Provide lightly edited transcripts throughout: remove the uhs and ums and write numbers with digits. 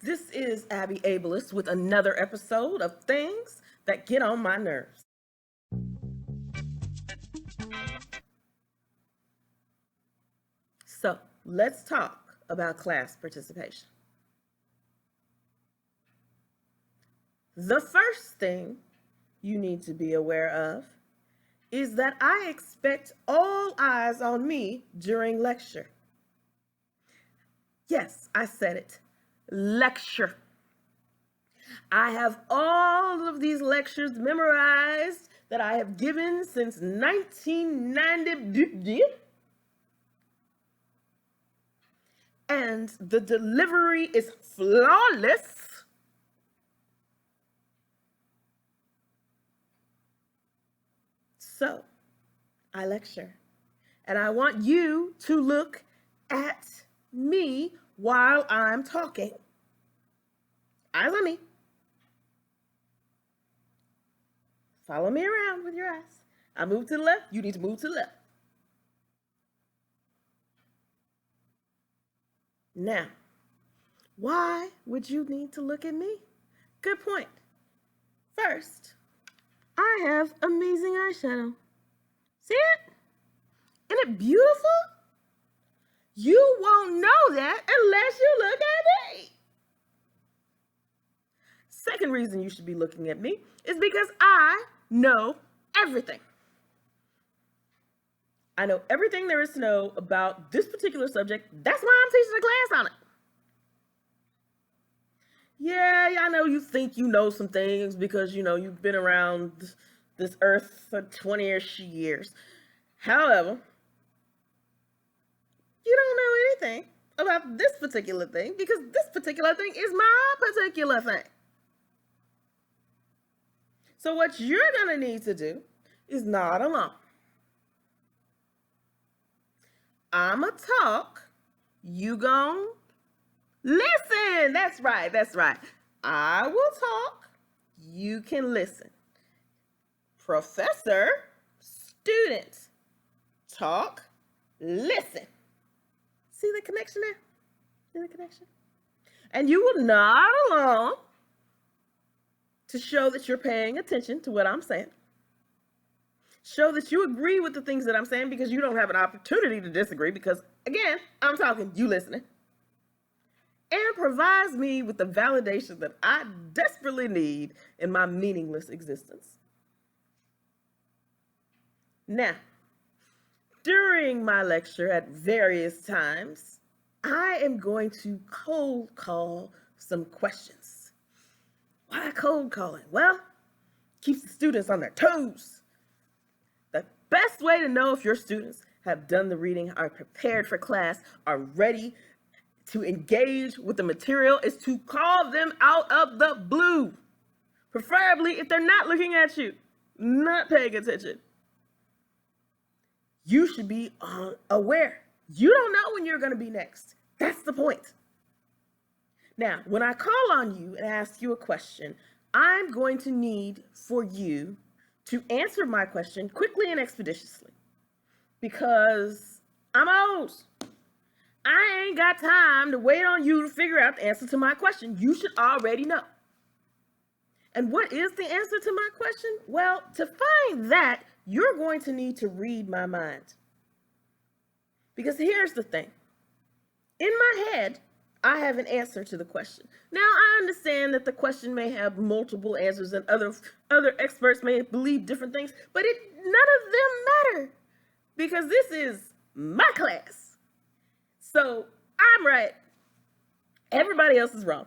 This is Abby Abelist with another episode of Things That Get on My Nerves. So, let's talk about class participation. The first thing you need to be aware of is that I expect all eyes on me during lecture. Yes, I said it. Lecture. I have all of these lectures memorized that I have given since 1990. And the delivery is flawless. So, I lecture. And I want you to look at me while I'm talking. Eyes on me. Follow me around with your eyes. I move to the left, you need to move to the left. Now, why would you need to look at me? Good point. First, I have amazing eyeshadow. See it? Isn't it beautiful? You won't know that unless you look at me. Second reason you should be looking at me is because I know everything. I know everything there is to know about this particular subject. That's why I'm teaching a class on it. Yeah, I know you think you know some things because, you've been around this earth for 20-ish years. However, you don't know anything about this particular thing because this particular thing is my particular thing. So what you're going to need to do is nod along. I'ma talk, you gon' listen. That's right. I will talk, you can listen. Professor, student, talk, listen. See the connection there? See the connection? And you will nod along to show that you're paying attention to what I'm saying. Show that you agree with the things that I'm saying because you don't have an opportunity to disagree because, again, I'm talking, you listening. And provides me with the validation that I desperately need in my meaningless existence. Now, during my lecture at various times, I am going to cold call some questions. Why cold calling? Well, keeps the students on their toes. The best way to know if your students have done the reading, are prepared for class, are ready to engage with the material is to call them out of the blue. Preferably if they're not looking at you, not paying attention. You should be aware. You don't know when you're going to be next. That's the point. Now, when I call on you and ask you a question, I'm going to need for you to answer my question quickly and expeditiously because I'm old. I ain't got time to wait on you to figure out the answer to my question. You should already know. And what is the answer to my question? Well, to find that, you're going to need to read my mind. Because here's the thing. In my head, I have an answer to the question. Now, I understand that the question may have multiple answers and other experts may believe different things, but none of them matter because this is my class. So I'm right. Everybody else is wrong.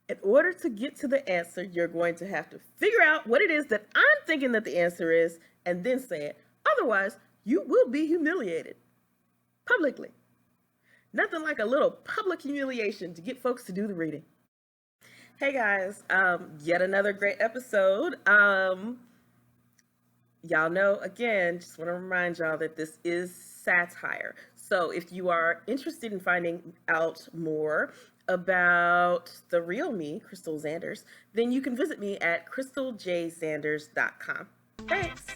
In order to get to the answer, you're going to have to figure out what it is that I'm thinking that the answer is and then say it. Otherwise, you will be humiliated publicly. Nothing like a little public humiliation to get folks to do the reading. Hey guys, yet another great episode. Y'all know, again, just want to remind y'all that this is satire. So if you are interested in finding out more about the real me, Crystal Zanders, then you can visit me at crystaljsanders.com. Thanks.